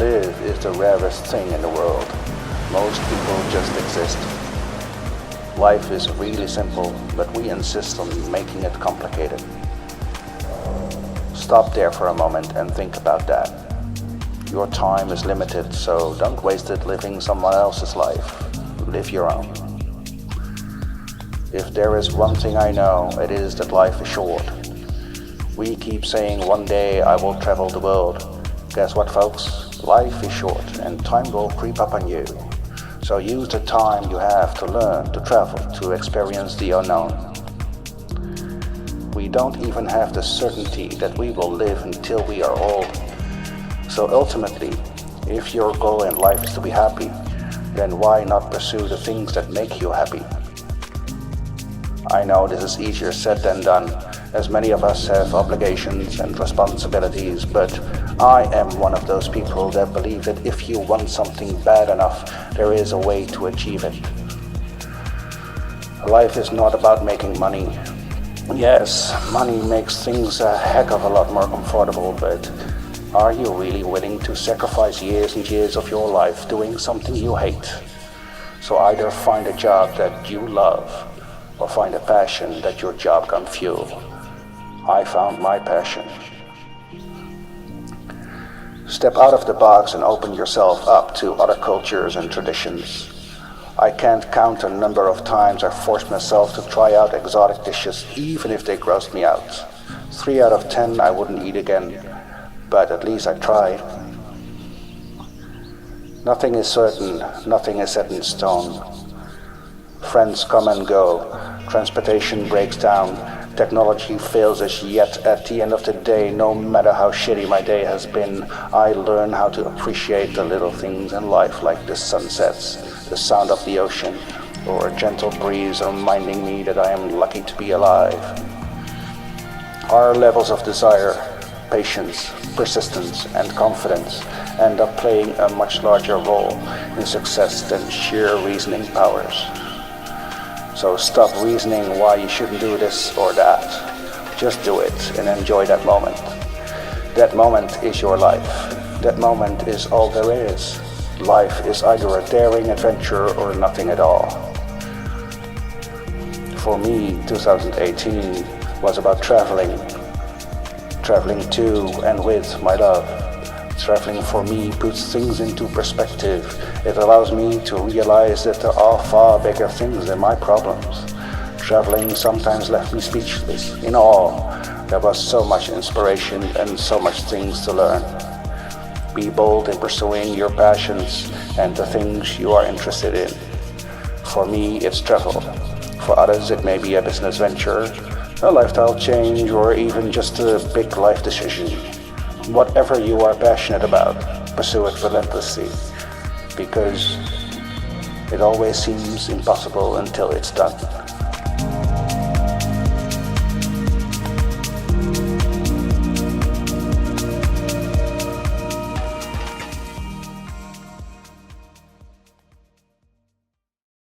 live is the rarest thing in the world. Most people just exist. Life is really simple, but we insist on making it complicated. Stop there for a moment and think about that. Your time is limited, so don't waste it living someone else's life. Live your own. If there is one thing I know, it is that life is short. We keep saying one day I will travel the world. Guess what, folks? Life is short and time will creep up on you. So use the time you have to learn, to travel, to experience the unknown. We don't even have the certainty that we will live until we are old. So ultimately, if your goal in life is to be happy, then why not pursue the things that make you happy? I know this is easier said than done, as many of us have obligations and responsibilities, but I am one of those people that believe that if you want something bad enough, there is a way to achieve it. Life is not about making money. Yes, money makes things a heck of a lot more comfortable, but are you really willing to sacrifice years and years of your life doing something you hate? So either find a job that you love, or find a passion that your job can fuel. I found my passion. Step out of the box and open yourself up to other cultures and traditions. I can't count the number of times I forced myself to try out exotic dishes, even if they grossed me out. 3 out of 10 I wouldn't eat again, but at least I tried. Nothing is certain, nothing is set in stone. Friends come and go, transportation breaks down, technology fails us, yet at the end of the day, no matter how shitty my day has been, I learn how to appreciate the little things in life, like the sunsets, the sound of the ocean, or a gentle breeze reminding me that I am lucky to be alive. Our levels of desire, patience, persistence, and confidence end up playing a much larger role in success than sheer reasoning powers. So stop reasoning why you shouldn't do this or that. Just do it and enjoy that moment. That moment is your life. That moment is all there is. Life is either a daring adventure or nothing at all. For me, 2018 was about traveling. Traveling to and with my love. Traveling for me puts things into perspective. It allows me to realize that there are far bigger things than my problems. Traveling sometimes left me speechless, in awe. There was so much inspiration and so much things to learn. Be bold in pursuing your passions and the things you are interested in. For me, it's travel. For others, it may be a business venture, a lifestyle change, or even just a big life decision. Whatever you are passionate about, pursue it relentlessly, because it always seems impossible until it's done.